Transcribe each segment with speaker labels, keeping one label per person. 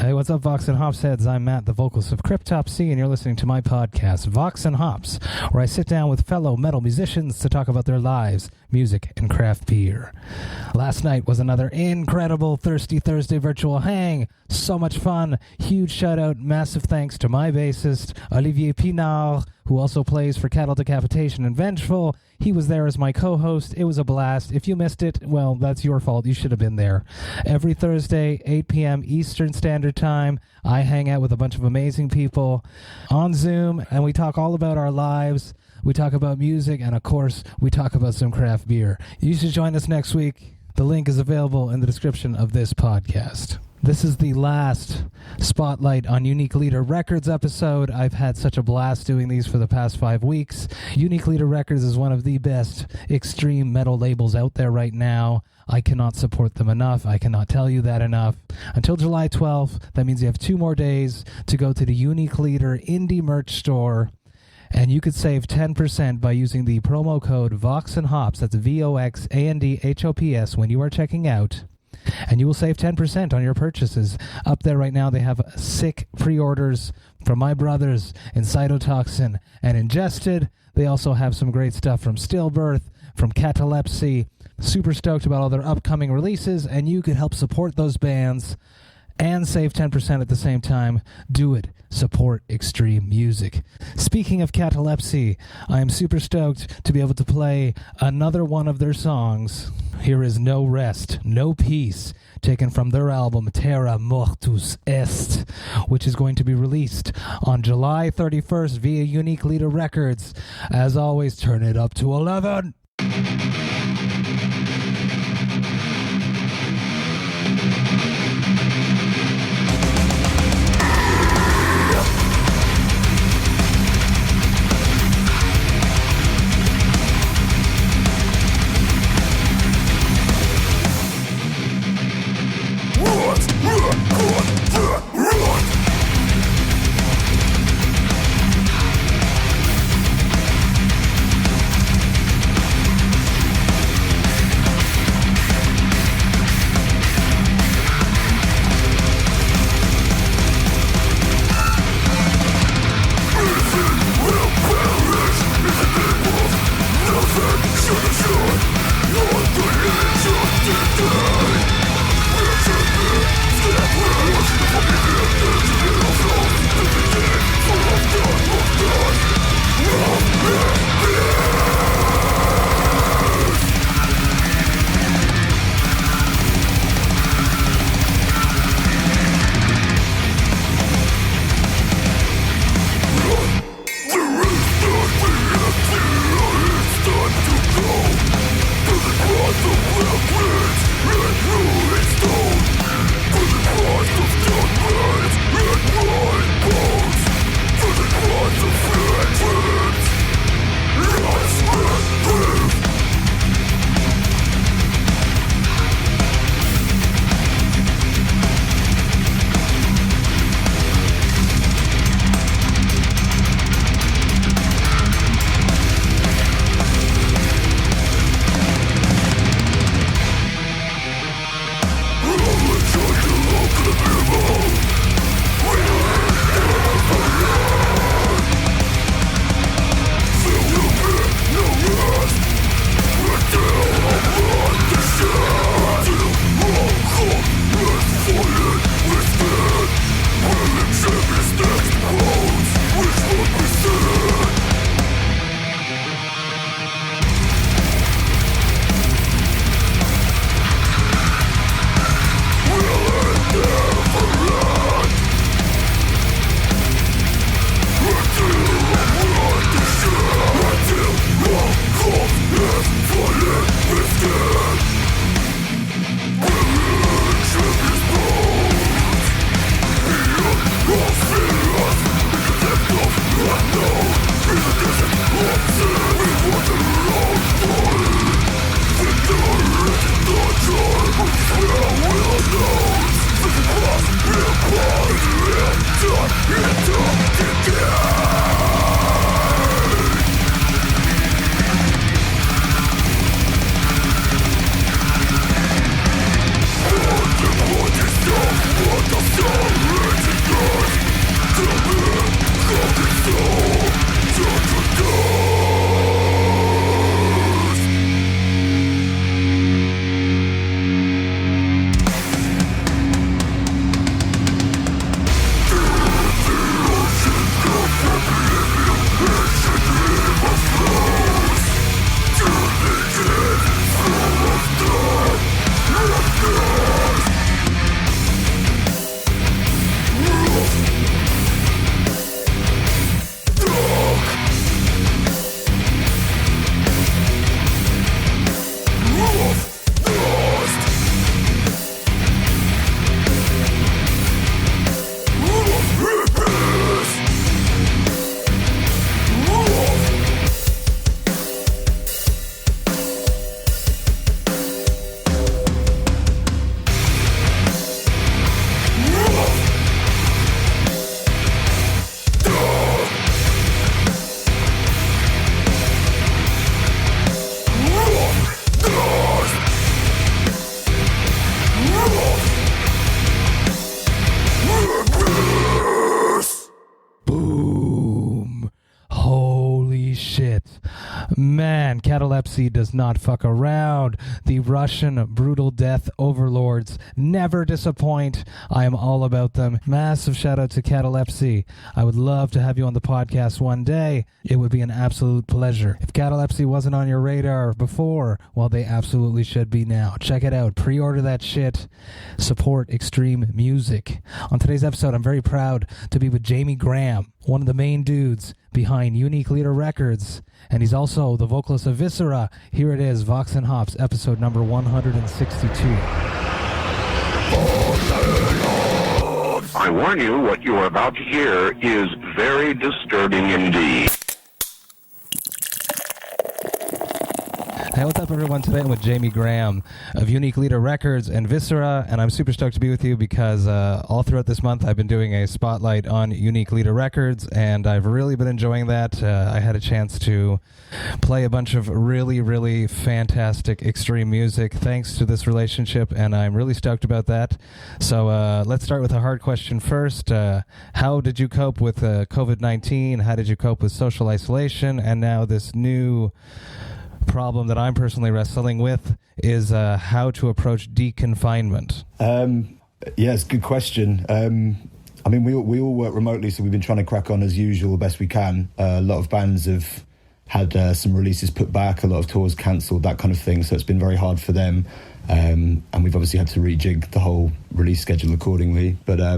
Speaker 1: Hey, what's up, Vox and Hops heads? I'm Matt, the vocalist of Cryptopsy, and you're listening to my podcast, Vox and Hops, where I sit down with fellow metal musicians to talk about their lives, music, and craft beer. Last night was another incredible Thirsty Thursday virtual hang. So much fun. Huge shout out, massive thanks to my bassist, Olivier Pinard, who also plays for Cattle Decapitation and Vengeful. He was there as my co-host. It was a blast. If you missed it, well, that's your fault. You should have been there. Every Thursday, 8 p.m. Eastern Standard Time, I hang out with a bunch of amazing people on Zoom, and we talk all about our lives. We talk about music, and of course, we talk about some craft beer. You should join us next week. The link is available in the description of this podcast. This is the last Spotlight on Unique Leader Records episode. I've had such a blast doing these for the past 5 weeks. Unique Leader Records is one of the best extreme metal labels out there right now. I cannot support them enough. I cannot tell you that enough. Until July 12th, that means you have 2 more days to go to the Unique Leader Indie Merch Store. And you could save 10% by using the promo code Vox&Hops, that's VOXANDHOPS, when you are checking out. And you will save 10% on your purchases. Up there right now, they have sick pre-orders from my brothers in Cytotoxin and Ingested. They also have some great stuff from Stillbirth, from Catalepsy. Super stoked about all their upcoming releases, and you could help support those bands and save 10% at the same time. Do it. Support extreme music. Speaking of Catalepsy, I am super stoked to be able to play another one of their songs. Here is No Rest, No Peace, taken from their album Terra Mortus Est, which is going to be released on July 31st via Unique Leader Records. As always, turn it up to 11.
Speaker 2: No!
Speaker 1: Man, Catalepsy does not fuck around. The Russian brutal death overlords never disappoint. I am all about them. Massive shout out to Catalepsy. I would love to have you on the podcast one day. It would be an absolute pleasure. If Catalepsy wasn't on your radar before, well, they absolutely should be now. Check it out. Pre-order that shit. Support extreme music. On today's episode, I'm very proud to be with Jamie Graham, one of the main dudes behind Unique Leader Records, and he's also the vocalist of Viscera. Here it is, Vox&Hops, episode number 162.
Speaker 2: I warn you, what you are about to hear is very disturbing indeed.
Speaker 1: Hey, what's up, everyone? Today I'm with Jamie Graham of Unique Leader Records and Viscera, and I'm super stoked to be with you because all throughout this month I've been doing a spotlight on Unique Leader Records, and I've really been enjoying that. I had a chance to play a bunch of really, really fantastic extreme music thanks to this relationship, and I'm really stoked about that. So let's start with a hard question first. How did you cope with COVID-19? How did you cope with social isolation? And now this new problem that I'm personally wrestling with is how to approach deconfinement.
Speaker 3: Yeah, it's a good question. I mean, we all work remotely, so we've been trying to crack on as usual, best we can. A lot of bands have had some releases put back, a lot of tours cancelled, that kind of thing, so it's been very hard for them. And we've obviously had to rejig the whole release schedule accordingly. But I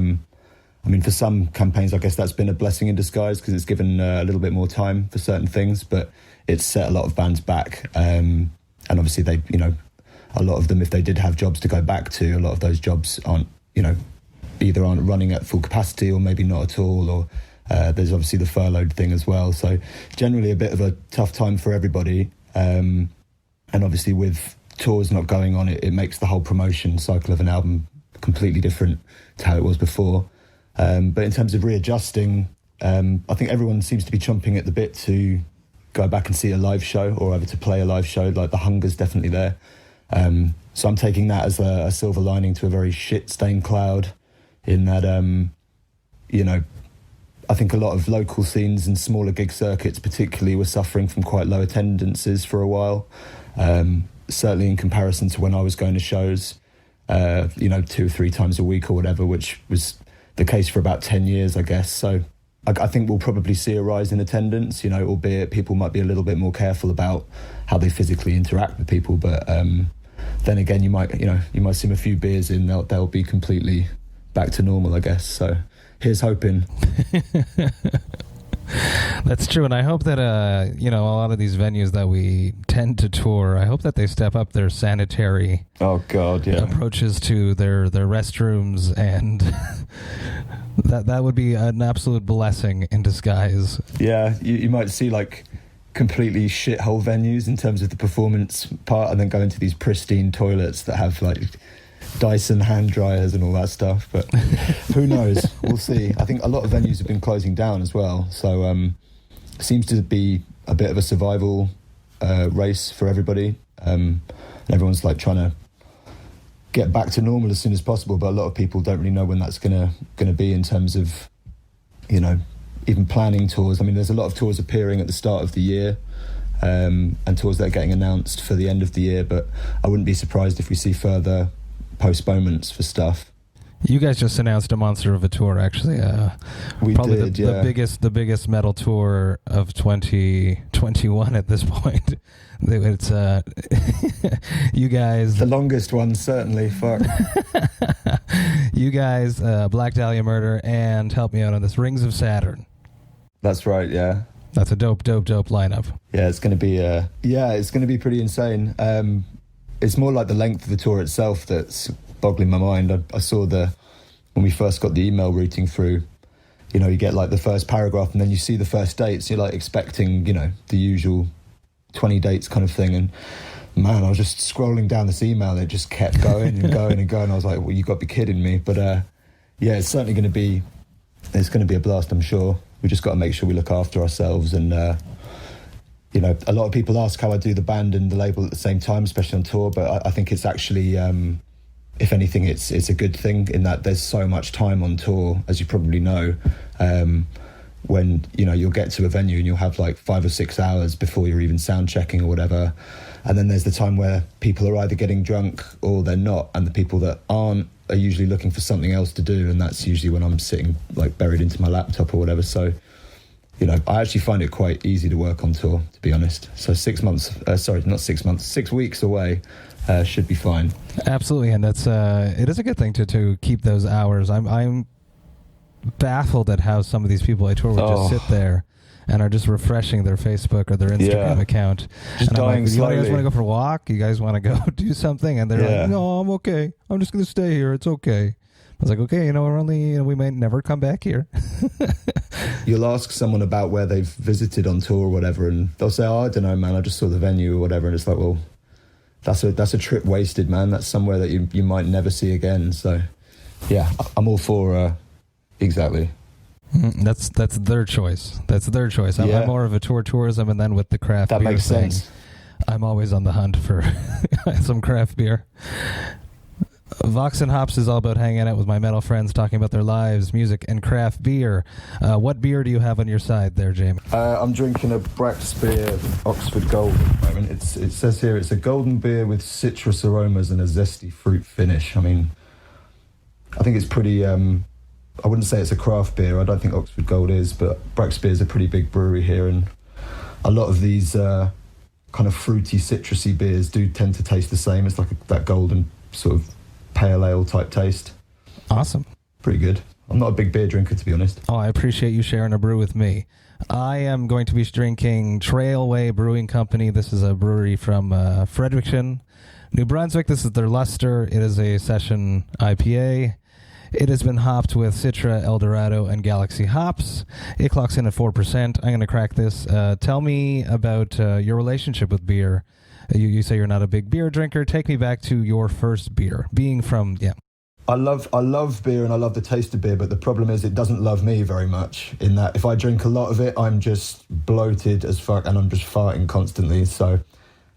Speaker 3: mean, for some campaigns, I guess that's been a blessing in disguise because it's given a little bit more time for certain things, but it's set a lot of bands back. And obviously they, you know, a lot of them, if they did have jobs to go back to, a lot of those jobs aren't, you know, either aren't running at full capacity or maybe not at all, or there's obviously the furloughed thing as well. So generally a bit of a tough time for everybody. And obviously with tours not going on, it makes the whole promotion cycle of an album completely different to how it was before. But in terms of readjusting, I think everyone seems to be chomping at the bit to go back and see a live show or ever to play a live show. Like, the hunger's definitely there. So I'm taking that as a silver lining to a very shit-stained cloud, in that, you know, I think a lot of local scenes and smaller gig circuits particularly were suffering from quite low attendances for a while. Certainly in comparison to when I was going to shows, you know, 2 or 3 times a week or whatever, which was the case for about 10 years, I guess. So I think we'll probably see a rise in attendance, you know, albeit people might be a little bit more careful about how they physically interact with people. But then again, you might see a few beers in, they'll be completely back to normal, I guess. So here's hoping.
Speaker 1: That's true, and I hope that, you know, a lot of these venues that we tend to tour, I hope that they step up their sanitary approaches to their restrooms, and that would be an absolute blessing in disguise. Yeah,
Speaker 3: you might see, like, completely shithole venues in terms of the performance part, and then go into these pristine toilets that have, like, Dyson hand dryers and all that stuff, but who knows? We'll see. I think a lot of venues have been closing down as well, so seems to be a bit of a survival race for everybody, and everyone's like trying to get back to normal as soon as possible, but a lot of people don't really know when that's gonna be in terms of, you know, even planning tours. I mean, there's a lot of tours appearing at the start of the year, and tours that are getting announced for the end of the year, but I wouldn't be surprised if we see further postponements for stuff.
Speaker 1: You guys just announced a monster of a tour, actually.
Speaker 3: We
Speaker 1: probably
Speaker 3: did,
Speaker 1: the biggest metal tour of 2021 at this point. It's you guys,
Speaker 3: the longest one, certainly. Fuck.
Speaker 1: You guys, Black Dahlia Murder, and help me out on this, Rings of Saturn.
Speaker 3: That's right. Yeah.
Speaker 1: That's a dope lineup.
Speaker 3: Yeah, it's going to be pretty insane. It's more like the length of the tour itself that's boggling my mind. I saw when we first got the email routing through, you know, you get like the first paragraph and then you see the first dates. You're like expecting, you know, the usual 20 dates kind of thing. And man, I was just scrolling down this email and it just kept going and going and going. I was like, well, you got to be kidding me. But yeah, it's certainly going to be a blast, I'm sure. We just got to make sure we look after ourselves. And you know, a lot of people ask how I do the band and the label at the same time, especially on tour, but I think it's actually, if anything, it's a good thing in that there's so much time on tour, as you probably know. when, you know, you'll get to a venue and you'll have like 5 or 6 hours before you're even sound checking or whatever. And then there's the time where people are either getting drunk or they're not, and the people that aren't are usually looking for something else to do, and that's usually when I'm sitting like buried into my laptop or whatever. So, you know, I actually find it quite easy to work on tour, to be honest. So 6 months, sorry, not 6 months, 6 weeks away should be fine.
Speaker 1: Absolutely, and that's it is a good thing to keep those hours. I'm baffled at how some of these people I tour with just sit there and are just refreshing their Facebook or their Instagram account.
Speaker 3: Just
Speaker 1: and
Speaker 3: dying slowly.
Speaker 1: You guys want to go for a walk? You guys want to go do something? And they're like, no, I'm okay. I'm just going to stay here. It's okay. I was like, okay, we're only, we might never come back here.
Speaker 3: You'll ask someone about where they've visited on tour or whatever, and they'll say, I don't know, man, I just saw the venue or whatever. And it's like, well, that's a trip wasted, man. That's somewhere that you might never see again. So, yeah, I'm all for, exactly.
Speaker 1: That's their choice. That's their choice. I'm more of a tourism, and then with the craft beer
Speaker 3: makes
Speaker 1: thing,
Speaker 3: sense.
Speaker 1: I'm always on the hunt for some craft beer. Vox&Hops is all about hanging out with my metal friends, talking about their lives, music, and craft beer. What beer do you have on your side there, Jamie?
Speaker 3: I'm drinking a Brakspear Oxford Gold at the moment. It says here it's a golden beer with citrus aromas and a zesty fruit finish. I mean, I think it's pretty... I wouldn't say it's a craft beer. I don't think Oxford Gold is, but Brakspear is a pretty big brewery here, and a lot of these kind of fruity, citrusy beers do tend to taste the same. It's like that golden sort of pale ale type taste.
Speaker 1: Awesome.
Speaker 3: Pretty good. I'm not a big beer drinker, to be honest.
Speaker 1: Oh, I appreciate you sharing a brew with me. I am going to be drinking Trailway Brewing Company. This is a brewery from Fredericton, New Brunswick. This is their Luster. It is a Session IPA. It has been hopped with Citra, Eldorado, and Galaxy hops. It clocks in at 4%. I'm going to crack this. Tell me about your relationship with beer. You say you're not a big beer drinker. Take me back to your first beer, being from,
Speaker 3: I love beer and I love the taste of beer, but the problem is it doesn't love me very much, in that if I drink a lot of it, I'm just bloated as fuck and I'm just farting constantly. So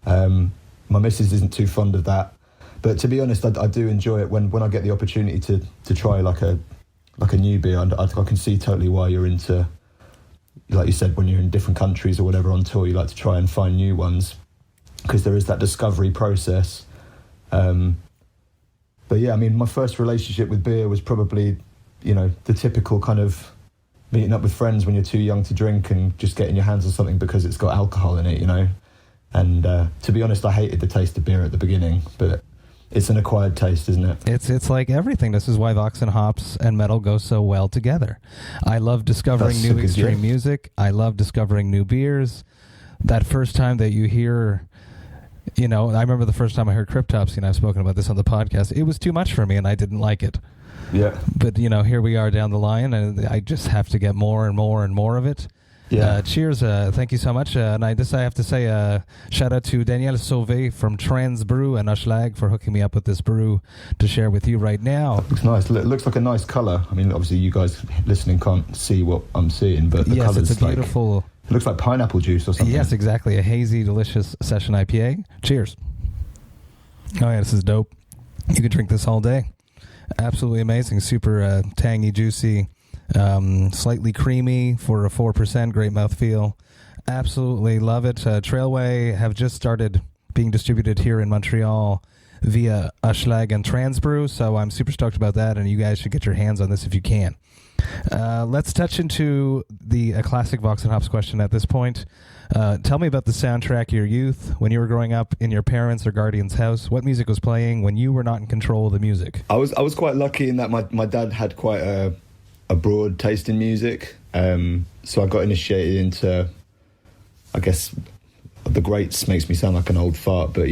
Speaker 3: my missus isn't too fond of that. But to be honest, I do enjoy it when I get the opportunity to try like a new beer. And I can see totally why you're into, like you said, when you're in different countries or whatever on tour, you like to try and find new ones because there is that discovery process. But yeah, I mean, my first relationship with beer was probably, the typical kind of meeting up with friends when you're too young to drink and just getting your hands on something because it's got alcohol in it, And to be honest, I hated the taste of beer at the beginning, but it's an acquired taste, isn't it?
Speaker 1: It's like everything. This is why Vox&Hops and metal go so well together. I love discovering new extreme music. I love discovering new beers. That first time that you hear, I remember the first time I heard Cryptopsy, and I've spoken about this on the podcast. It was too much for me, and I didn't like it.
Speaker 3: Yeah.
Speaker 1: But, here we are down the line, and I just have to get more and more and more of it.
Speaker 3: Yeah.
Speaker 1: Cheers. Thank you so much. And I have to say shout out to Danielle Sauvé from Trans Brew and Ushlag for hooking me up with this brew to share with you right now.
Speaker 3: It looks nice. It looks like a nice colour. I mean, obviously you guys listening can't see what I'm seeing, but the colour's
Speaker 1: it's a beautiful...
Speaker 3: It looks like pineapple juice or something.
Speaker 1: Yes, exactly. A hazy, delicious Session IPA. Cheers. Oh yeah, this is dope. You could drink this all day. Absolutely amazing. Super tangy, juicy. Slightly creamy for a 4%, great mouthfeel. Absolutely love it. Trailway have just started being distributed here in Montreal via Ushlag and Transbrew, so I'm super stoked about that, and you guys should get your hands on this if you can. Let's touch into a classic Vox&Hops question at this point. Tell me about the soundtrack of your youth, when you were growing up in your parents' or guardian's house. What music was playing when you were not in control of the music?
Speaker 3: I was quite lucky in that my dad had quite a broad taste in music, so I got initiated into, I guess, the greats makes me sound like an old fart, but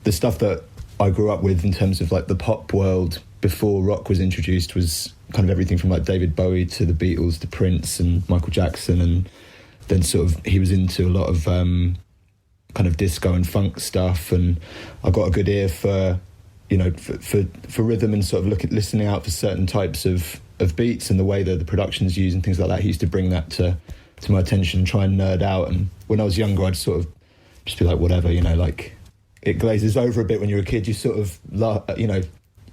Speaker 3: the stuff that I grew up with in terms of like the pop world before rock was introduced was kind of everything from like David Bowie to the Beatles to Prince and Michael Jackson, and then sort of he was into a lot of kind of disco and funk stuff, and I got a good ear for for rhythm and sort of listening out for certain types of beats and the way that the production's used and things like that. He used to bring that to my attention and try and nerd out. And when I was younger, I'd sort of just be like, whatever, like it glazes over a bit when you're a kid. You sort of,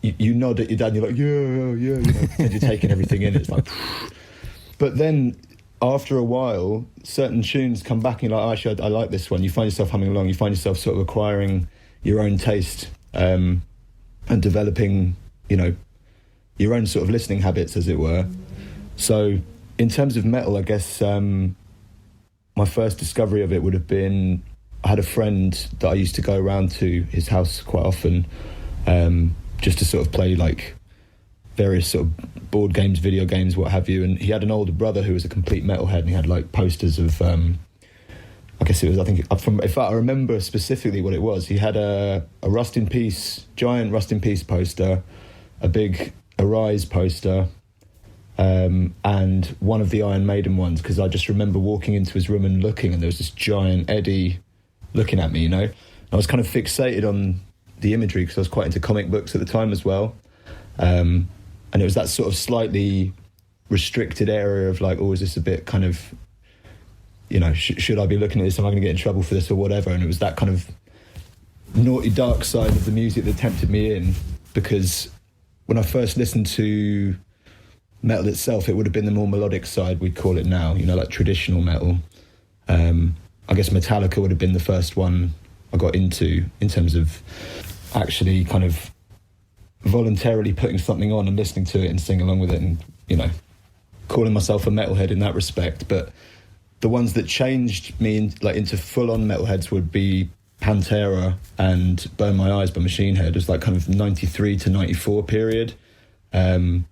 Speaker 3: you nod at your dad and you're like, yeah, and you're taking everything in. It's like, but then after a while, certain tunes come back and you're like, oh, actually, I like this one. You find yourself humming along. You find yourself sort of acquiring your own taste and developing, you know, your own sort of listening habits, as it were. So in terms of metal, I guess my first discovery of it would have been, I had a friend that I used to go around to his house quite often, just to sort of play like various sort of board games, video games, what have you. And he had an older brother who was a complete metalhead, and he had like posters of, I guess it was, I think, if I remember specifically what it was, he had a Rust in Peace, giant Rust in Peace poster, a big Arise poster, and one of the Iron Maiden ones, because I just remember walking into his room and looking, and there was this giant Eddie looking at me, you know. I was kind of fixated on the imagery because I was quite into comic books at the time as well. And it was that sort of slightly restricted area of like, oh, is this a bit kind of, you know, should I be looking at this? Am I going to get in trouble for this or whatever? And it was that kind of naughty, dark side of the music that tempted me in, because when I first listened to metal itself, it would have been the more melodic side, we'd call it now, you know, like traditional metal. I guess Metallica would have been the first one I got into in terms of actually kind of voluntarily putting something on and listening to it and singing along with it, and, you know, calling myself a metalhead in that respect. But the ones that changed me into full-on metalheads would be Pantera and Burn My Eyes by Machine Head. It was like kind of 93 to 94 period. And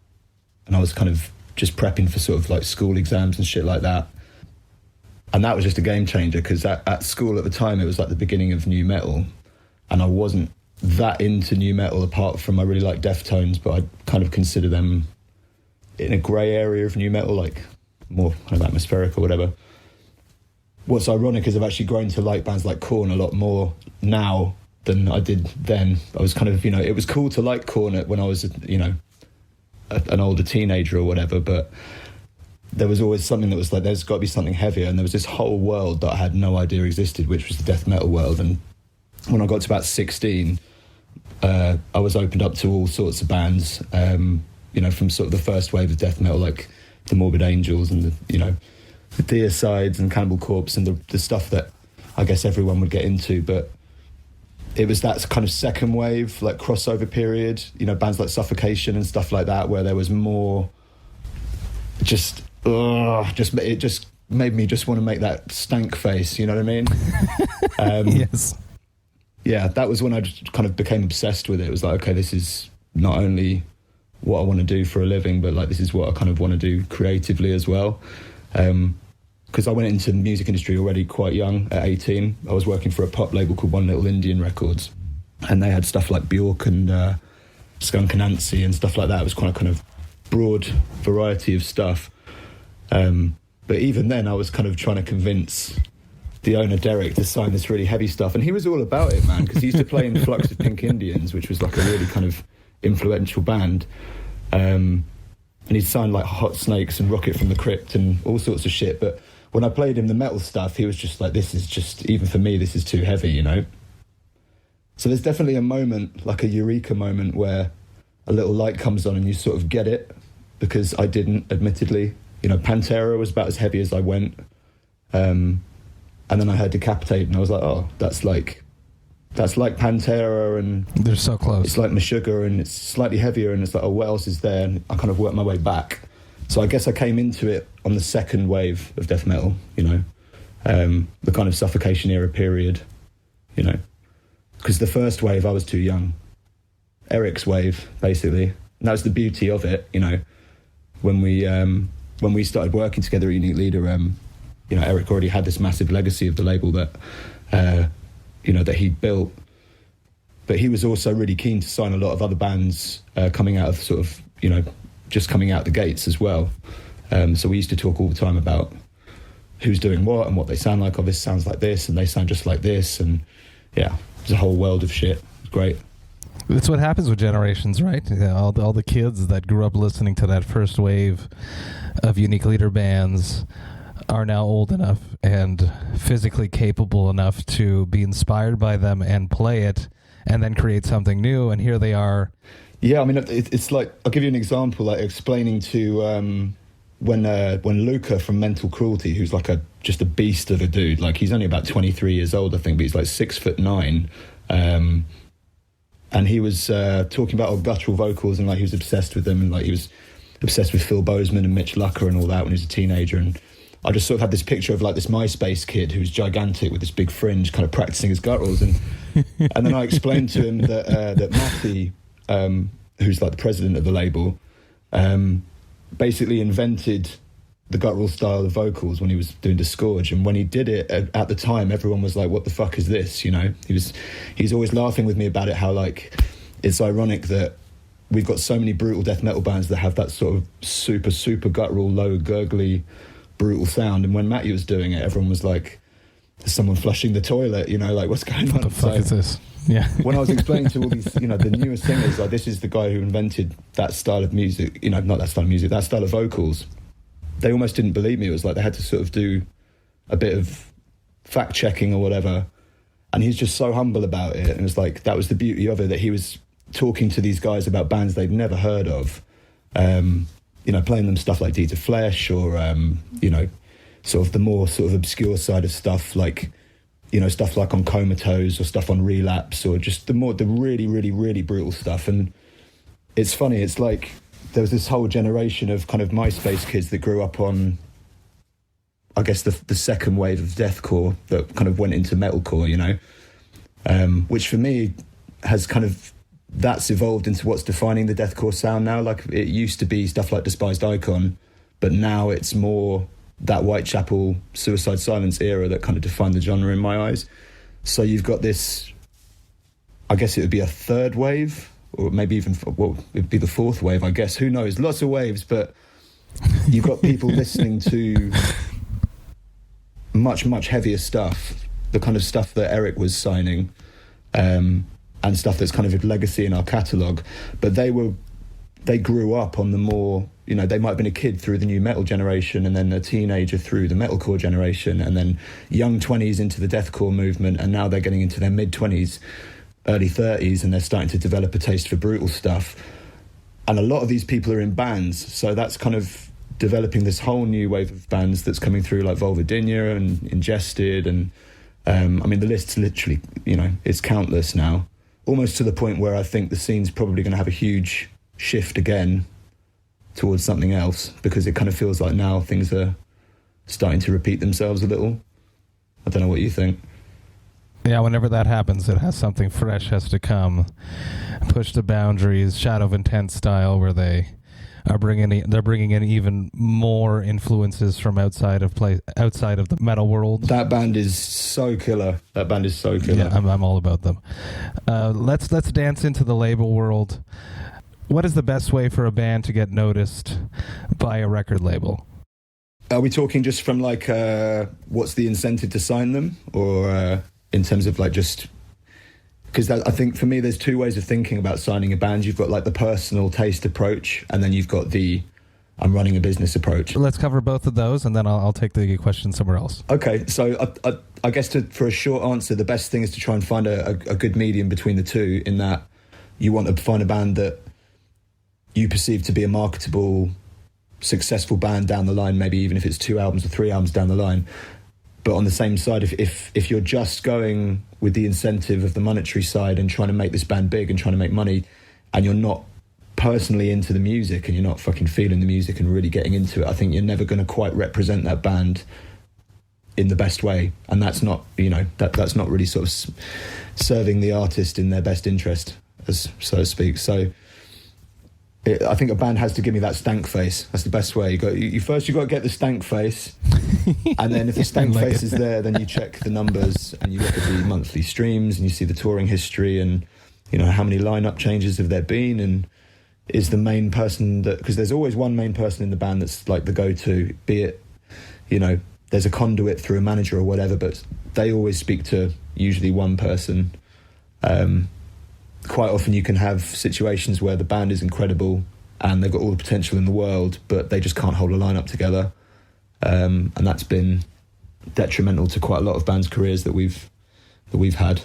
Speaker 3: I was kind of just prepping for sort of like school exams and shit like that. And that was just a game changer, because at school at the time, it was like the beginning of new metal. And I wasn't that into new metal, apart from I really like Deftones, but I kind of consider them in a grey area of new metal, like more kind of atmospheric or whatever. What's ironic is I've actually grown to like bands like Korn a lot more now than I did then. I was kind of, you know, it was cool to like Korn when I was, you know, an older teenager or whatever, but there was always something that was like, there's got to be something heavier. And there was this whole world that I had no idea existed, which was the death metal world. And when I got to about 16, I was opened up to all sorts of bands, you know, from sort of the first wave of death metal, like the Morbid Angels and the, you know, the Deicides and Cannibal Corpse and the stuff that I guess everyone would get into. But it was that kind of second wave, like crossover period, you know, bands like Suffocation and stuff like that, where there was more it just made me just want to make that stank face, you know what I mean?
Speaker 1: Yes.
Speaker 3: Yeah, that was when I just kind of became obsessed with it. It was like, okay, this is not only what I want to do for a living, but like this is what I kind of want to do creatively as well. Because I went into the music industry already quite young, at 18. I was working for a pop label called One Little Indian Records, and they had stuff like Bjork and Skunk Anansi and stuff like that. It was quite a kind of broad variety of stuff. But even then, I was kind of trying to convince the owner, Derek, to sign this really heavy stuff. And he was all about it, man, because he used to play in Flux of Pink Indians, which was like a really kind of influential band. And he'd signed like Hot Snakes and Rocket from the Crypt and all sorts of shit. But when I played him the metal stuff, he was just like, this is just, even for me, this is too heavy, you know? So there's definitely a moment, like a eureka moment, where a little light comes on and you sort of get it, because I didn't, admittedly. You know, Pantera was about as heavy as I went. And then I heard Decapitate, and I was like, oh, that's like Pantera, and
Speaker 1: they're so close.
Speaker 3: It's like Meshuggah, and it's slightly heavier, and it's like, oh, what else is there? And I kind of worked my way back. So I guess I came into it on the second wave of death metal, you know, the kind of Suffocation era period, you know, because the first wave I was too young. Erik's wave, basically, and that was the beauty of it, you know. When we started working together at Unique Leader, you know, Erik already had this massive legacy of the label that, you know, that he'd built. But he was also really keen to sign a lot of other bands coming out of sort of, you know, just coming out the gates as well. So we used to talk all the time about who's doing what and what they sound like. Oh, this sounds like this, and they sound just like this. And yeah, there's a whole world of shit. It's great.
Speaker 1: That's what happens with generations, right? Yeah, all the kids that grew up listening to that first wave of Unique Leader bands are now old enough and physically capable enough to be inspired by them and play it and then create something new, and here they are.
Speaker 3: Yeah, I mean, it's like, I'll give you an example, like explaining to when Luca from Mental Cruelty, who's like just a beast of a dude, like he's only about 23 years old, I think, but he's like 6'9", and he was talking about all guttural vocals, and like he was obsessed with them, and like he was obsessed with Phil Bozeman and Mitch Lucker and all that when he was a teenager. And I just sort of had this picture of like this MySpace kid who's gigantic with this big fringe, kind of practicing his gutturals, and then I explained to him that Matty, who's like the president of the label, basically invented the guttural style of vocals when he was doing Disgorge. And when he did it at the time, everyone was like, what the fuck is this, you know? He's always laughing with me about it, how like it's ironic that we've got so many brutal death metal bands that have that sort of super, super guttural, low, gurgly, brutal sound. And when Matty was doing it, everyone was like, there's someone flushing the toilet, you know, like, what's going on?
Speaker 1: What the fuck is this? Yeah.
Speaker 3: When I was explaining to all these, you know, the newer singers, like, this is the guy who invented that style of music, you know, not that style of music, that style of vocals, they almost didn't believe me. It was like they had to sort of do a bit of fact-checking or whatever. And he's just so humble about it. And it was like, that was the beauty of it, that he was talking to these guys about bands they'd never heard of, you know, playing them stuff like Deeds of Flesh or, you know, sort of the more sort of obscure side of stuff, like, you know, stuff like on Comatose or stuff on Relapse, or just the really, really, really brutal stuff. And it's funny, it's like there was this whole generation of kind of MySpace kids that grew up on, I guess, the second wave of deathcore that kind of went into metalcore, you know, which for me has kind of, that's evolved into what's defining the deathcore sound now. Like, it used to be stuff like Despised Icon, but now it's more that Whitechapel Suicide Silence era that kind of defined the genre in my eyes. So you've got this, I guess it would be a third wave, or maybe even, well, it'd be the fourth wave, I guess, who knows, lots of waves, but you've got people listening to much, much heavier stuff, the kind of stuff that Erik was signing, and stuff that's kind of a legacy in our catalogue. But they grew up on the more, you know, they might have been a kid through the new metal generation, and then a teenager through the metalcore generation, and then young 20s into the deathcore movement, and now they're getting into their mid-20s, early 30s, and they're starting to develop a taste for brutal stuff. And a lot of these people are in bands, so that's kind of developing this whole new wave of bands that's coming through, like Vulvodynia and Ingested, and I mean, the list's literally, you know, it's countless now, almost to the point where I think the scene's probably going to have a huge shift again towards something else, because it kind of feels like now things are starting to repeat themselves a little. I don't know what you think.
Speaker 1: Yeah, whenever that happens, it has something fresh has to come, push the boundaries, Shadow of Intent style, where they're bringing in even more influences from outside of the metal world.
Speaker 3: That band is so killer.
Speaker 1: Yeah, I'm all about them. Let's dance into the label world. What is the best way for a band to get noticed by a record label?
Speaker 3: Are we talking just from like what's the incentive to sign them, or in terms of like just, because I think for me there's two ways of thinking about signing a band. You've got like the personal taste approach, and then you've got the I'm running a business approach.
Speaker 1: Let's cover both of those, and then I'll take the question somewhere else.
Speaker 3: Okay, so I guess for a short answer, the best thing is to try and find a good medium between the two, in that you want to find a band that you perceive to be a marketable, successful band down the line, maybe even if it's 2 albums or 3 albums down the line. But on the same side, if you're just going with the incentive of the monetary side and trying to make this band big and trying to make money, and you're not personally into the music and you're not fucking feeling the music and really getting into it, I think you're never going to quite represent that band in the best way. And that's not, you know, that's not really sort of serving the artist in their best interest, so to speak. So I think a band has to give me that stank face. That's the best way. You got to get the stank face, and then if the stank face is there, then you check the numbers and you look at the monthly streams and you see the touring history, and you know how many lineup changes have there been, and is the main person that, because there's always one main person in the band that's like the go-to, be it, you know, there's a conduit through a manager or whatever, but they always speak to usually one person. Quite often you can have situations where the band is incredible and they've got all the potential in the world, but they just can't hold a lineup together. And that's been detrimental to quite a lot of bands' careers that we've had.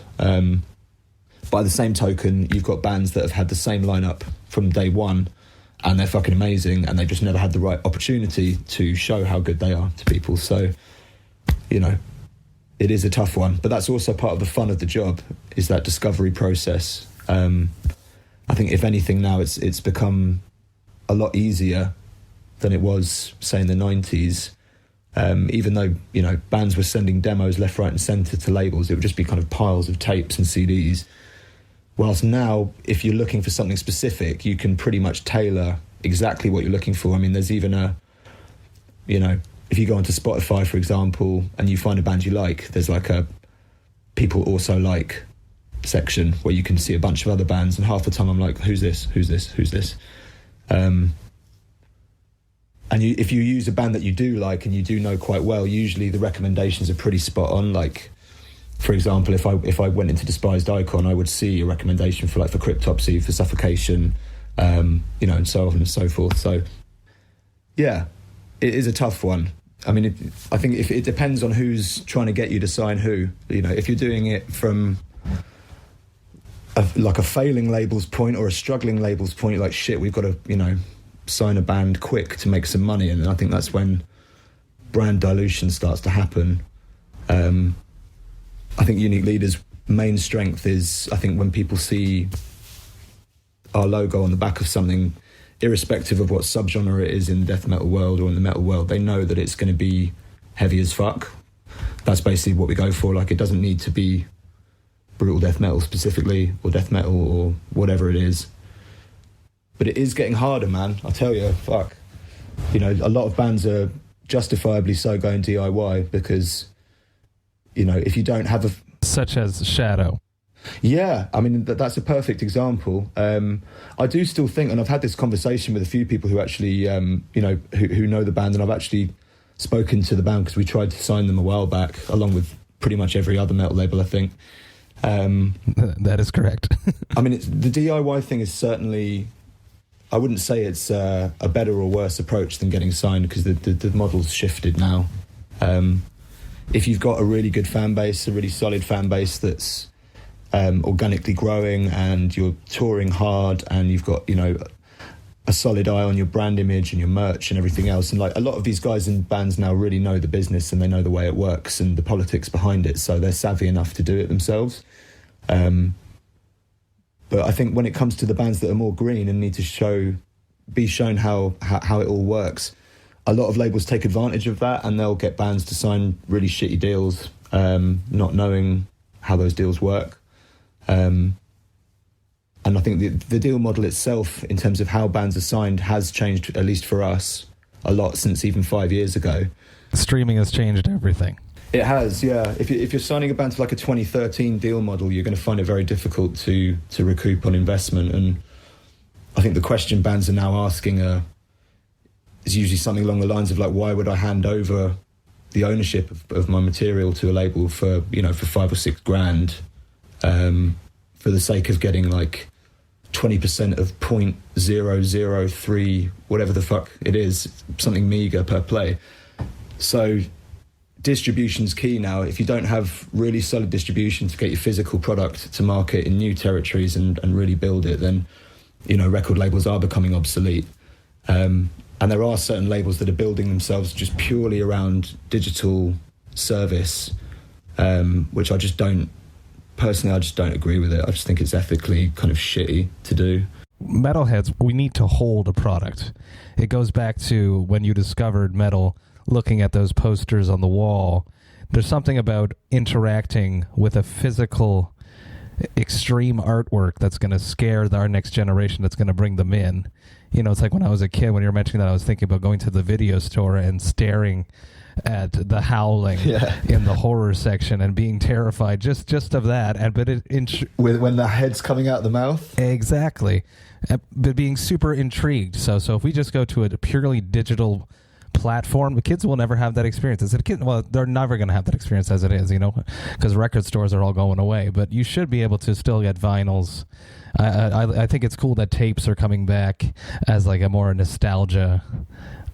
Speaker 3: By the same token, you've got bands that have had the same lineup from day one and they're fucking amazing, and they just never had the right opportunity to show how good they are to people. So, you know, it is a tough one, but that's also part of the fun of the job, is that discovery process. I think if anything now, it's become a lot easier than it was, say, in the 90s. Even though, you know, bands were sending demos left, right and centre to labels, it would just be kind of piles of tapes and CDs. Whilst now, if you're looking for something specific, you can pretty much tailor exactly what you're looking for. I mean, there's even you know, if you go onto Spotify, for example, and you find a band you like, there's like a people also like section where you can see a bunch of other bands, and half the time I'm like, who's this? And if you use a band that you do like and you do know quite well, usually the recommendations are pretty spot on. Like, for example, if I went into Despised Icon, I would see a recommendation for Cryptopsy, for Suffocation, you know, and so on and so forth. So, yeah, it is a tough one. I mean, I think if it depends on who's trying to get you to sign who. You know, if you're doing it from a failing label's point or a struggling label's point, you're like, shit, we've got to, you know, sign a band quick to make some money. And I think that's when brand dilution starts to happen. I think Unique Leader's main strength is, I think, when people see our logo on the back of something, irrespective of what subgenre it is in the death metal world or in the metal world, they know that it's going to be heavy as fuck. That's basically what we go for. Like, it doesn't need to be brutal death metal specifically, or death metal, or whatever it is. But it is getting harder, man. I tell you, fuck. You know, a lot of bands are justifiably so going DIY because, you know, if you don't have
Speaker 1: such as Shadow.
Speaker 3: Yeah, I mean, that's a perfect example. I do still think, and I've had this conversation with a few people who actually, you know, who know the band, and I've actually spoken to the band because we tried to sign them a while back, along with pretty much every other metal label, I think.
Speaker 1: That is correct.
Speaker 3: I mean, the DIY thing is certainly, I wouldn't say it's a better or worse approach than getting signed, because the model's shifted now. If you've got a really good fan base, a really solid fan base that's organically growing, and you're touring hard, and you've got, you know, a solid eye on your brand image and your merch and everything else, and like a lot of these guys in bands now really know the business and they know the way it works and the politics behind it, so they're savvy enough to do it themselves. But I think when it comes to the bands that are more green and need to be shown how it all works, a lot of labels take advantage of that, and they'll get bands to sign really shitty deals, not knowing how those deals work. And I think the deal model itself, in terms of how bands are signed, has changed, at least for us, a lot since even 5 years ago.
Speaker 1: Streaming has changed everything. It
Speaker 3: has, yeah. If you're signing a band to like a 2013 deal model, you're going to find it very difficult to recoup on investment. And I think the question bands are now asking is usually something along the lines of like, why would I hand over the ownership of my material to a label for, you know, for $5 or $6 grand, for the sake of getting like 20% of 0.003, whatever the fuck it is, something meager per play. So distribution's key now. If you don't have really solid distribution to get your physical product to market in new territories and really build it, then, you know, record labels are becoming obsolete. And there are certain labels that are building themselves just purely around digital service, which I just don't agree with it. I just think it's ethically kind of shitty to do.
Speaker 1: Metalheads, we need to hold a product. It goes back to when you discovered metal, looking at those posters on the wall. There's something about interacting with a physical, extreme artwork that's going to scare our next generation, that's going to bring them in. You know, it's like when I was a kid, when you were mentioning that, I was thinking about going to the video store and staring at the howling in the horror section and being terrified just of that.
Speaker 3: When the head's coming out of the mouth?
Speaker 1: Exactly. But being super intrigued. So if we just go to a purely digital platform, the kids will never have that experience. As a kid, well, they're never going to have that experience as it is, you know, because record stores are all going away. But you should be able to still get vinyls. I think it's cool that tapes are coming back as like a more nostalgia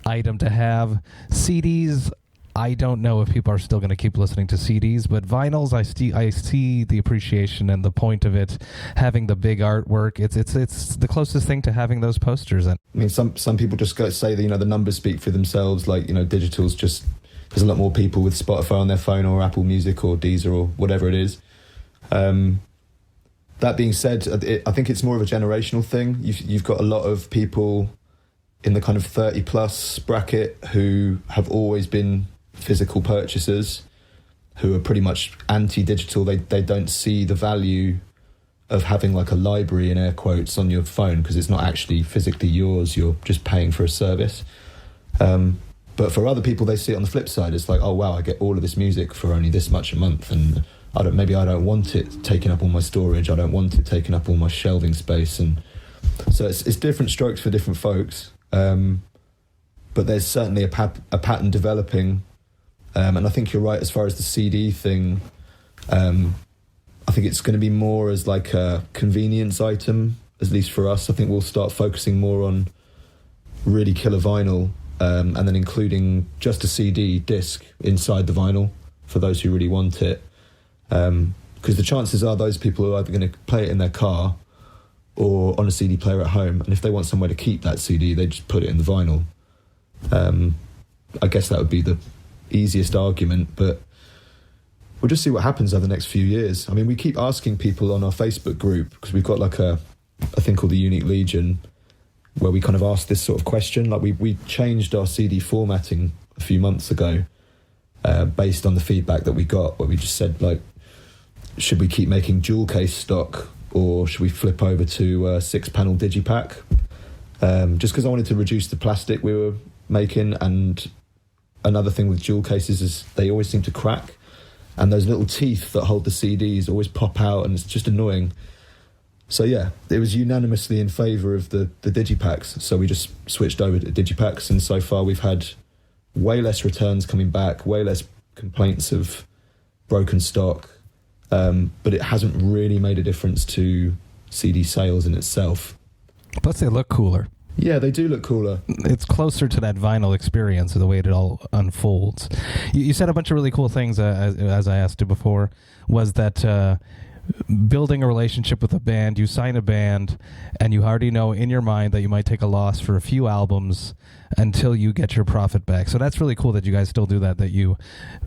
Speaker 1: item to have. CDs, I don't know if people are still going to keep listening to CDs, but vinyls, I see the appreciation and the point of it, having the big artwork. It's the closest thing to having those posters. And
Speaker 3: I mean, some people just go say that, the numbers speak for themselves. Like, digital's just, there's a lot more people with Spotify on their phone or Apple Music or Deezer or whatever it is. That being said, I think it's more of a generational thing. You've got a lot of people in the kind of 30 plus bracket who have always been physical purchasers, who are pretty much anti-digital. They don't see the value of having like a library in air quotes on your phone, because it's not actually physically yours. You're just paying for a service. But for other people, they see it on the flip side. It's like, oh wow, I get all of this music for only this much a month, and I don't want it taking up all my storage. I don't want it taking up all my shelving space. And so it's different strokes for different folks. But there's certainly a pattern developing. And I think you're right as far as the CD thing. I think it's going to be more as like a convenience item, at least for us. I think we'll start focusing more on really killer vinyl, and then including just a CD disc inside the vinyl for those who really want it. Because the chances are those people are either going to play it in their car or on a CD player at home, and if they want somewhere to keep that CD, they just put it in the vinyl. I guess that would be the easiest argument, but we'll just see what happens over the next few years. I mean, we keep asking people on our Facebook group, because we've got like a thing called the Unique Legion, where we kind of ask this sort of question. Like we changed our CD formatting a few months ago, based on the feedback that we got, where we just said, like, should we keep making dual case stock, or should we flip over to 6-panel digipack? Just because I wanted to reduce the plastic we were making. And another thing with dual cases is they always seem to crack, and those little teeth that hold the CDs always pop out, and it's just annoying. So yeah, it was unanimously in favour of the digipacks, so we just switched over to digipacks, and so far we've had way less returns coming back, way less complaints of broken stock, but it hasn't really made a difference to CD sales in itself.
Speaker 1: Plus, they look cooler.
Speaker 3: Yeah, they do look cooler.
Speaker 1: It's closer to that vinyl experience, the way it all unfolds. You said a bunch of really cool things, as I asked you before, was that building a relationship with a band, you sign a band, and you already know in your mind that you might take a loss for a few albums until you get your profit back. So that's really cool that you guys still do that you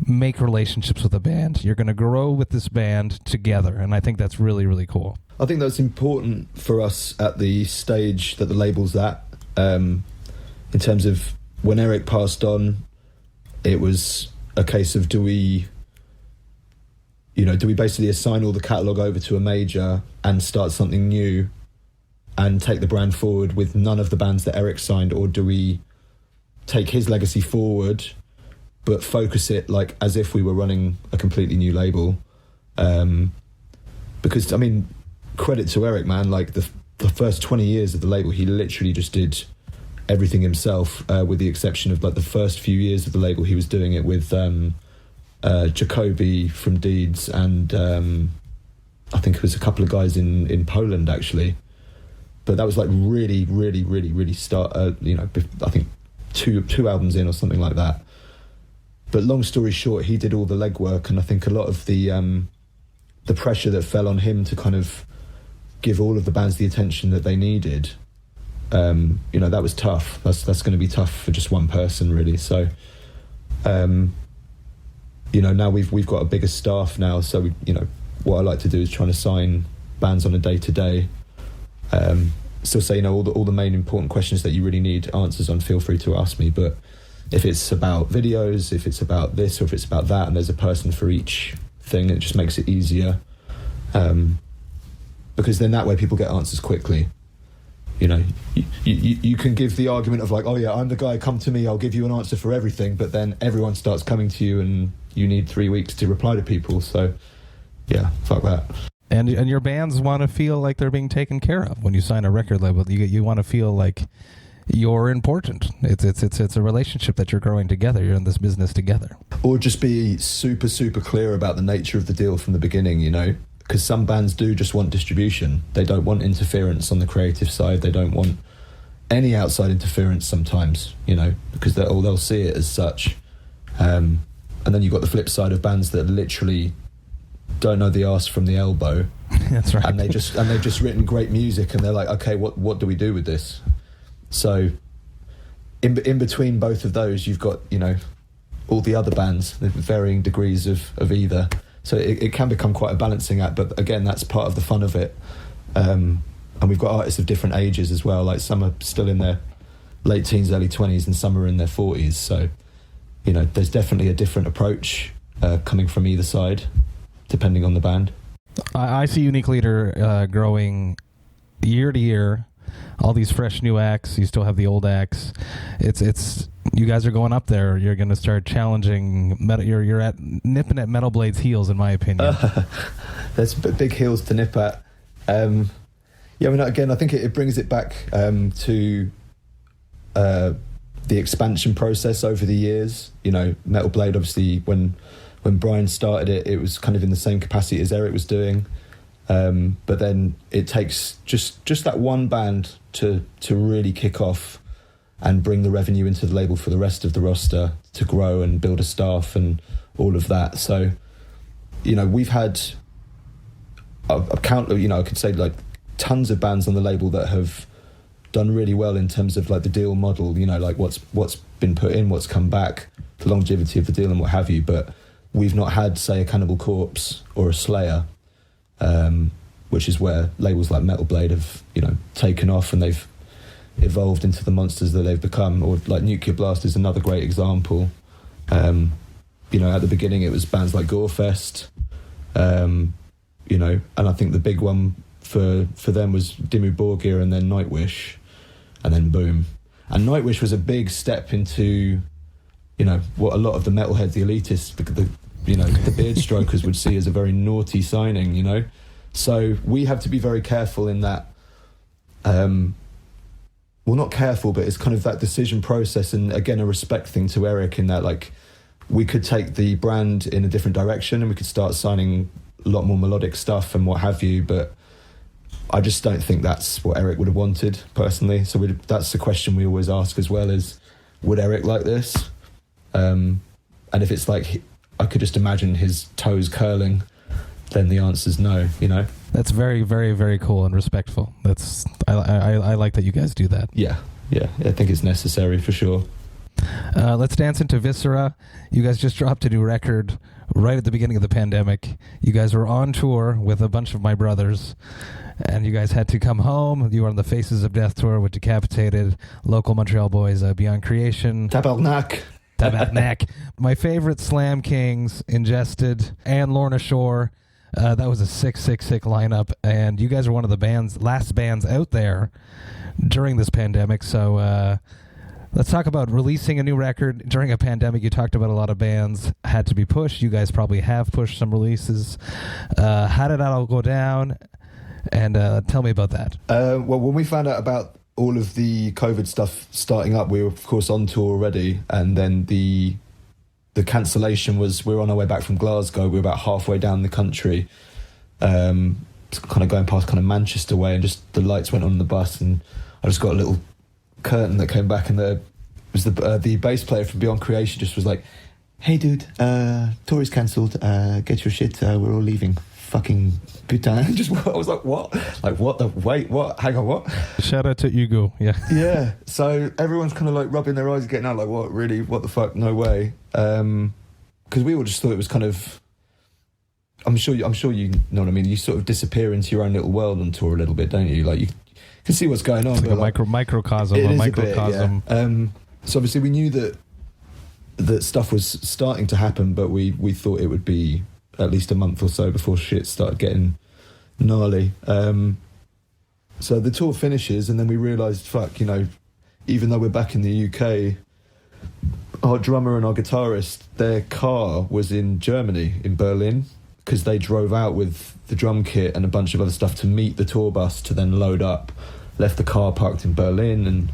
Speaker 1: make relationships with a band. You're going to grow with this band together, and I think that's really, really cool.
Speaker 3: I think that's important for us at the stage that the label's at. In terms of when Erik passed on, it was a case of do we basically assign all the catalogue over to a major and start something new and take the brand forward with none of the bands that Erik signed, or do we take his legacy forward but focus it like as if we were running a completely new label? Because, I mean, credit to Erik, man, like the first 20 years of the label, he literally just did everything himself, with the exception of like the first few years of the label. He was doing it with Jacoby from Deeds, and I think it was a couple of guys in Poland actually, but that was like really, really, really, really I think two albums in or something like that. But long story short, he did all the legwork, and I think a lot of the pressure that fell on him to kind of give all of the bands the attention that they needed, that was tough. That's going to be tough for just one person, really. So now we've got a bigger staff now, so what I like to do is trying to sign bands on a day-to-day. Still say, all the main important questions that you really need answers on, feel free to ask me. But if it's about videos, if it's about this, or if it's about that, and there's a person for each thing, it just makes it easier. Because then that way people get answers quickly. You can give the argument of like, oh yeah, I'm the guy, come to me, I'll give you an answer for everything, but then everyone starts coming to you and you need 3 weeks to reply to people. So yeah, fuck that.
Speaker 1: And your bands want to feel like they're being taken care of when you sign a record label. You want to feel like you're important. It's a relationship that you're growing together. You're in this business together.
Speaker 3: Or just be super, super clear about the nature of the deal from the beginning, because some bands do just want distribution. They don't want interference on the creative side. They don't want any outside interference sometimes, because they'll see it as such. And then you've got the flip side of bands that literally don't know the arse from the elbow.
Speaker 1: That's right.
Speaker 3: And they've just written great music, and they're like, okay, what do we do with this? So in between both of those, you've got, you know, all the other bands with varying degrees of either. So it can become quite a balancing act, but again, that's part of the fun of it. And we've got artists of different ages as well. Like some are still in their late teens, early 20s, and some are in their 40s. So, you know, there's definitely a different approach coming from either side, depending on the band.
Speaker 1: I see Unique Leader growing year to year. All these fresh new acts. You still have the old acts. It's you guys are going up there. You're going to start challenging metal. You're at nipping at Metal Blade's heels, in my opinion.
Speaker 3: There's big heels to nip at. Yeah, I mean, again, I think it brings it back to the expansion process over the years. You know, Metal Blade, obviously, when Brian started it was kind of in the same capacity as Erik was doing. But then it takes just that one band to really kick off and bring the revenue into the label for the rest of the roster to grow and build a staff and all of that. So, you know, we've had a count, you know, I could say like tons of bands on the label that have done really well in terms of like the deal model, you know, like what's been put in, what's come back, the longevity of the deal and what have you. But we've not had, say, a Cannibal Corpse or a Slayer, which is where labels like Metal Blade have, you know, taken off and they've evolved into the monsters that they've become. Or like Nuclear Blast is another great example. You know, at the beginning it was bands like Gorefest, you know, and I think the big one for them was Dimmu Borgir and then Nightwish, and then boom. And Nightwish was a big step into, you know, what a lot of the metalheads, the elitists, the you know, the beard strokers would see as a very naughty signing, you know. So we have to be very careful in that, well, not careful, but it's kind of that decision process, and again, a respect thing to Erik in that, like, we could take the brand in a different direction and we could start signing a lot more melodic stuff and what have you, but I just don't think that's what Erik would have wanted, personally. So that's the question we always ask as well, is, would Erik like this? And if it's like, I could just imagine his toes curling, then the answer's no, you know?
Speaker 1: That's very, very, very cool and respectful. I like that you guys do that.
Speaker 3: Yeah, I think it's necessary for sure.
Speaker 1: Let's dance into Viscera. You guys just dropped a new record right at the beginning of the pandemic. You guys were on tour with a bunch of my brothers, and you guys had to come home. You were on the Faces of Death tour with Decapitated, local Montreal boys, Beyond Creation.
Speaker 3: Tabarnak.
Speaker 1: My favorite, Slam Kings, Ingested, and Lorna Shore. That was a sick lineup, and you guys are one of the last bands out there during this pandemic. So let's talk about releasing a new record during a pandemic. You talked about a lot of bands had to be pushed. You guys probably have pushed some releases. How did that all go down? And tell me about that.
Speaker 3: Well, when we found out about all of the COVID stuff starting up, we were of course on tour already, and then the cancellation was, we were on our way back from Glasgow. We were about halfway down the country, kind of going past kind of Manchester way, and just the lights went on the bus, and I just got a little curtain that came back, and the bass player from Beyond Creation just was like, "Hey dude, tour is cancelled, get your shit, we're all leaving." Fucking putain. Just, I was like, what? Like, what the, wait, what? Hang on, what?
Speaker 1: Shout out to Hugo, yeah.
Speaker 3: Yeah, so everyone's kind of like rubbing their eyes, getting out, like, what, really? What the fuck? No way. Because we all just thought it was kind of, I'm sure you know what I mean, you sort of disappear into your own little world on tour a little bit, don't you? Like, you can see what's going on.
Speaker 1: It's like a microcosm. A microcosm.
Speaker 3: Bit, yeah. So obviously we knew that stuff was starting to happen, but we thought it would be at least a month or so before shit started getting gnarly. So the tour finishes, and then we realised, fuck, you know, even though we're back in the UK, our drummer and our guitarist, their car was in Germany, in Berlin, because they drove out with the drum kit and a bunch of other stuff to meet the tour bus to then load up, left the car parked in Berlin, and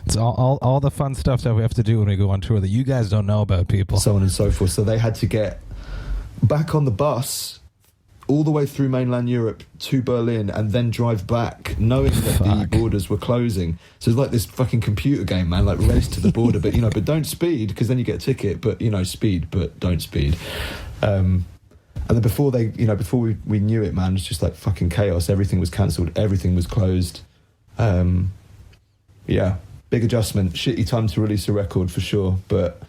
Speaker 1: it's all the fun stuff that we have to do when we go on tour that you guys don't know about, people.
Speaker 3: So on and so forth. So they had to get back on the bus
Speaker 4: all the way through mainland Europe to Berlin and then drive back, knowing that the borders were closing. So it's like this fucking computer game, man. Like race to the border, but but don't speed because then you get a ticket. But speed, but don't speed. And then before we knew it, man, it was just like fucking chaos. Everything was cancelled. Everything was closed. Yeah, big adjustment. Shitty time to release a record for sure. But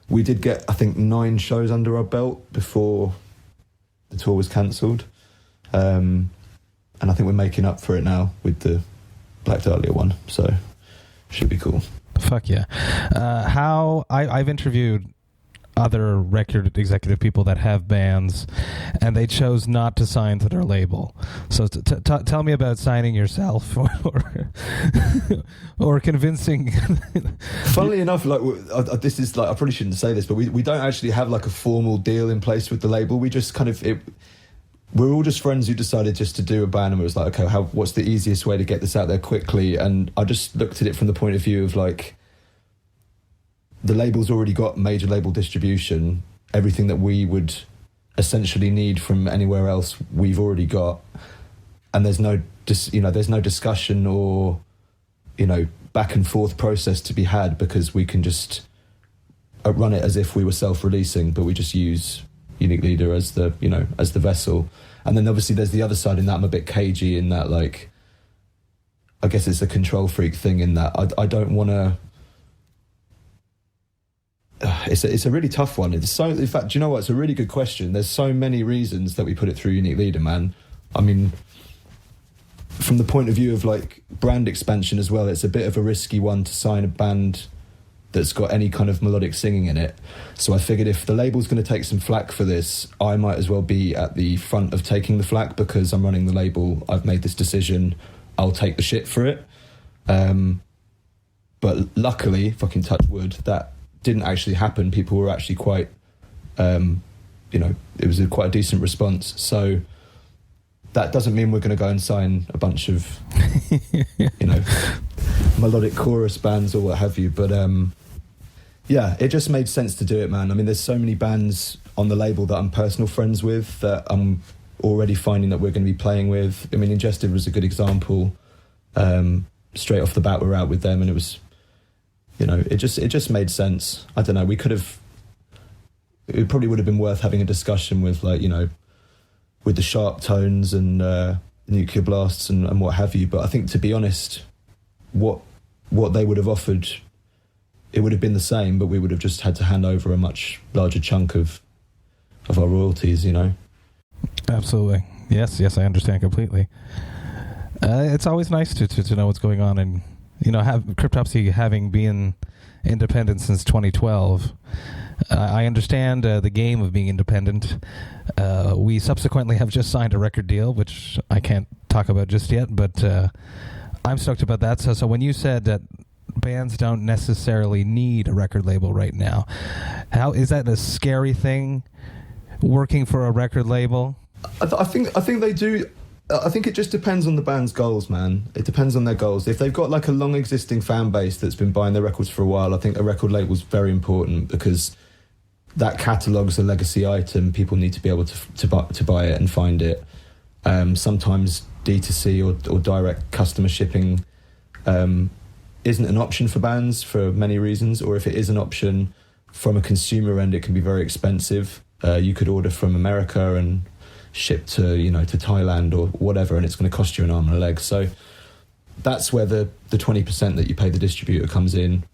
Speaker 4: we did get, I think, 9 shows under our belt before the tour was cancelled. And I think we're making up for it now with the Black Dahlia one. So should be cool.
Speaker 1: Fuck yeah. I've interviewed other record executive people that have bands, and they chose not to sign to their label. So tell me about signing yourself or convincing.
Speaker 4: Funnily enough, like this is like, I probably shouldn't say this, but we don't actually have like a formal deal in place with the label. We just kind of we're all just friends who decided just to do a band, and it was like, okay, what's the easiest way to get this out there quickly? And I just looked at it from the point of view of like, the label's already got major label distribution. Everything that we would essentially need from anywhere else, we've already got. And there's no discussion or, back and forth process to be had, because we can just run it as if we were self-releasing, but we just use Unique Leader as the vessel. And then obviously there's the other side in that I'm a bit cagey in that, like, I guess it's a control freak thing in that I don't want to. It's a really tough one. In fact, do you know what? It's a really good question. There's so many reasons that we put it through Unique Leader, man. I mean, from the point of view of like brand expansion as well, it's a bit of a risky one to sign a band that's got any kind of melodic singing in it. So I figured if the label's going to take some flack for this, I might as well be at the front of taking the flack, because I'm running the label. I've made this decision. I'll take the shit for it. But luckily, fucking touch wood, that didn't actually happen. People were actually quite, it was quite a decent response. So that doesn't mean we're going to go and sign a bunch of, melodic chorus bands or what have you. But yeah, it just made sense to do it, man. I mean, there's so many bands on the label that I'm personal friends with that I'm already finding that we're going to be playing with. I mean, Ingested was a good example. Straight off the bat, we're out with them, and it was, it just made sense. I don't know, it probably would have been worth having a discussion with, like, with the Sharp Tones and Nuclear Blasts and what have you. But I think, to be honest, what they would have offered, it would have been the same, but we would have just had to hand over a much larger chunk of our royalties,
Speaker 1: Absolutely. Yes, I understand completely. It's always nice to know what's going on, and have Cryptopsy having been independent since 2012. I understand the game of being independent. We subsequently have just signed a record deal, which I can't talk about just yet, but I'm stoked about that. So when you said that bands don't necessarily need a record label right now, how is that a scary thing, working for a record label?
Speaker 4: I think they do. I think it just depends on the band's goals, man. It depends on their goals. If they've got like a long existing fan base that's been buying their records for a while, I think a record label's very important, because that catalogue's a legacy item. People need to be able to buy it and find it. Sometimes D2C or direct customer shipping isn't an option for bands for many reasons, or if it is an option from a consumer end, it can be very expensive. You could order from America and ship to Thailand or whatever, and it's going to cost you an arm and a leg. So that's where the 20% that you pay the distributor comes in.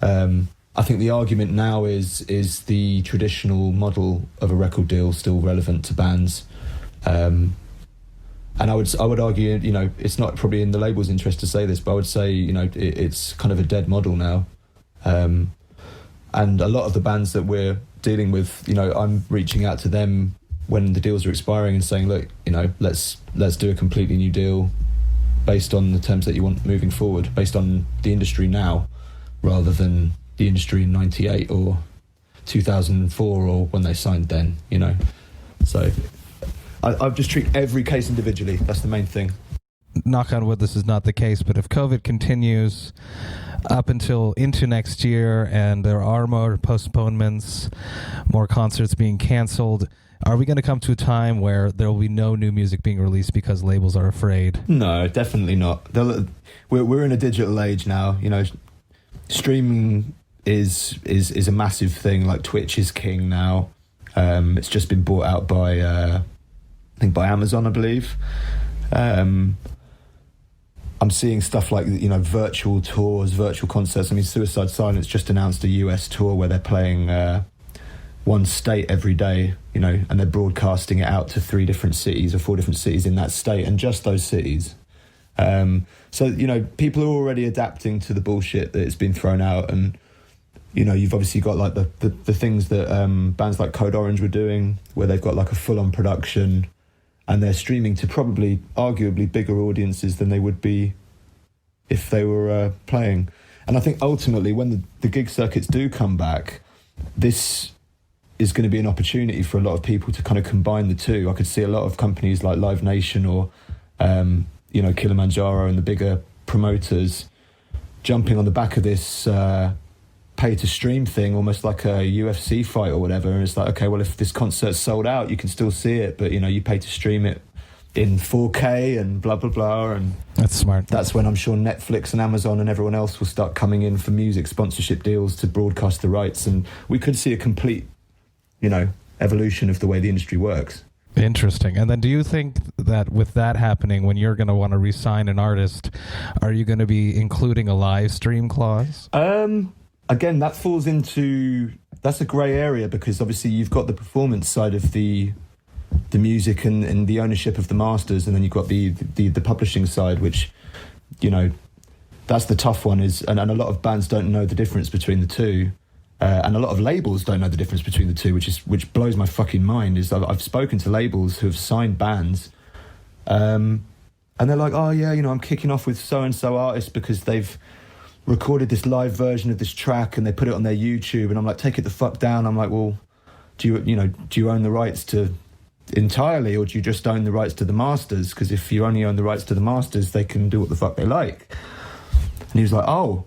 Speaker 4: I think the argument now is the traditional model of a record deal still relevant to bands? And I would argue, it's not probably in the label's interest to say this, but I would say, it's kind of a dead model now. And a lot of the bands that we're dealing with, I'm reaching out to them when the deals are expiring and saying, look, let's do a completely new deal based on the terms that you want moving forward, based on the industry now, rather than the industry in 98 or 2004 or when they signed then, So I just treat every case individually. That's the main thing.
Speaker 1: Knock on wood, this is not the case, but if COVID continues up into next year and there are more postponements, more concerts being canceled, Are we going to come to a time where there will be no new music being released because labels are afraid?
Speaker 4: No, definitely not. We're in a digital age now. You know, streaming is a massive thing. Like Twitch is king now. It's just been bought out by I think by Amazon, I believe. I'm seeing stuff like, you know, virtual tours, virtual concerts. I mean, Suicide Silence just announced a US tour where they're playing one state every day, you know, and they're broadcasting it out to 3 different cities or 4 different cities in that state, and just those cities. So, you know, people are already adapting to the bullshit that it's been thrown out. And, you know, you've obviously got like the things that bands like Code Orange were doing, where they've got like a full-on production and they're streaming to probably arguably bigger audiences than they would be if they were playing. And I think ultimately when the gig circuits do come back, this is going to be an opportunity for a lot of people to kind of combine the two. I could see a lot of companies like Live Nation or, you know, Kilimanjaro and the bigger promoters jumping on the back of this pay-to-stream thing, almost like a UFC fight or whatever. And it's like, okay, well, if this concert's sold out, you can still see it, but, you know, you pay to stream it in 4K and blah, blah, blah. And
Speaker 1: that's smart.
Speaker 4: That's when I'm sure Netflix and Amazon and everyone else will start coming in for music sponsorship deals to broadcast the rights. And we could see a complete, you know, evolution of the way the industry works.
Speaker 1: Interesting. And then do you think that with that happening, when you're going to want to re-sign an artist, are you going to be including a live stream clause?
Speaker 4: Again, that falls into... That's a grey area, because obviously you've got the performance side of the music and the ownership of the masters, and then you've got the publishing side, which, you know, that's the tough one. And a lot of bands don't know the difference between the two. And a lot of labels don't know the difference between the two, which blows my fucking mind. Is I've spoken to labels who have signed bands, and they're like, oh yeah, you know, I'm kicking off with so-and-so artist because they've recorded this live version of this track and they put it on their YouTube, and I'm like, take it the fuck down. I'm like, well, do you own the rights to entirely, or do you just own the rights to the masters? Because if you only own the rights to the masters, they can do what the fuck they like. And he was like, oh.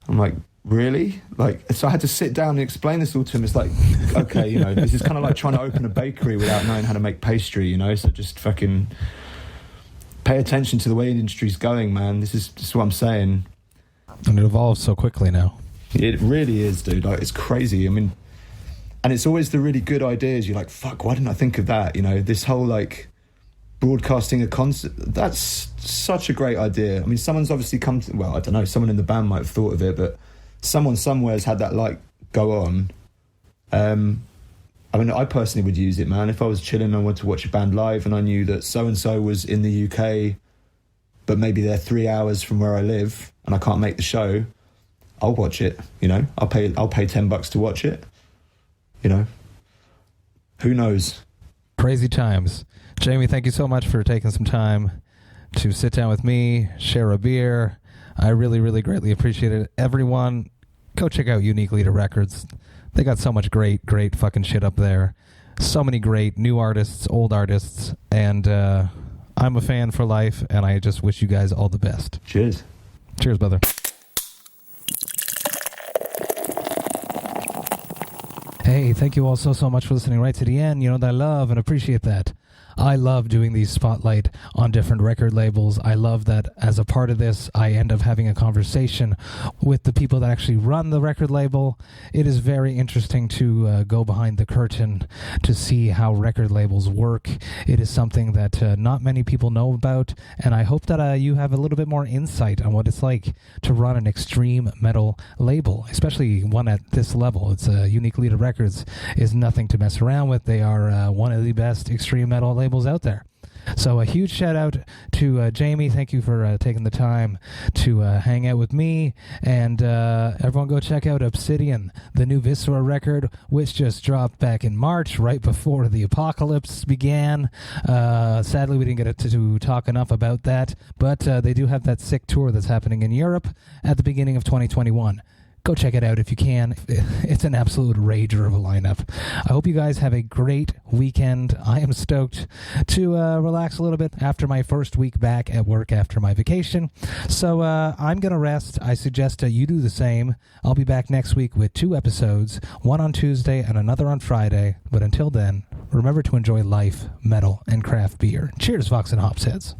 Speaker 4: I'm like, really? Like, so I had to sit down and explain this all to him. It's like, okay, you know, this is kind of like trying to open a bakery without knowing how to make pastry, you know? So just fucking pay attention to the way the industry's going, man. This is what I'm saying.
Speaker 1: And it evolves so quickly now.
Speaker 4: It really is, dude. Like, it's crazy. I mean, and it's always the really good ideas. You're like, fuck, why didn't I think of that? You know, this whole, like, broadcasting a concert, that's such a great idea. I mean, someone's obviously come to, well, I don't know, someone in the band might have thought of it, but someone somewhere has had that light go on. I mean, I personally would use it, man. If I was chilling and I wanted to watch a band live and I knew that so-and-so was in the UK, but maybe they're 3 hours from where I live and I can't make the show, I'll watch it, you know? I'll pay $10 to watch it, you know? Who knows?
Speaker 1: Crazy times. Jamie, thank you so much for taking some time to sit down with me, share a beer. I really, really greatly appreciate it. Everyone, go check out Unique Leader Records. They got so much great fucking shit up there. So many great new artists, old artists, and I'm a fan for life, and I just wish you guys all the best.
Speaker 4: Cheers.
Speaker 1: Cheers, brother. Hey, thank you all so much for listening right to the end. You know that I love and appreciate that. I love doing these spotlight on different record labels. I love that as a part of this, I end up having a conversation with the people that actually run the record label. It is very interesting to go behind the curtain to see how record labels work. It is something that not many people know about, and I hope that you have a little bit more insight on what it's like to run an extreme metal label, especially one at this level. It's Unique Leader Records is nothing to mess around with. They are one of the best extreme metal labels out there. So a huge shout out to Jamie. Thank you for taking the time to hang out with me. And everyone go check out Obsidian, the new Viscera record, which just dropped back in March, right before the apocalypse began. Sadly, we didn't get to talk enough about that, but they do have that sick tour that's happening in Europe at the beginning of 2021. Go check it out if you can. It's an absolute rager of a lineup. I hope you guys have a great weekend. I am stoked to relax a little bit after my first week back at work after my vacation. So I'm going to rest. I suggest you do the same. I'll be back next week with 2 episodes, one on Tuesday and another on Friday. But until then, remember to enjoy life, metal, and craft beer. Cheers, Vox and Hops heads.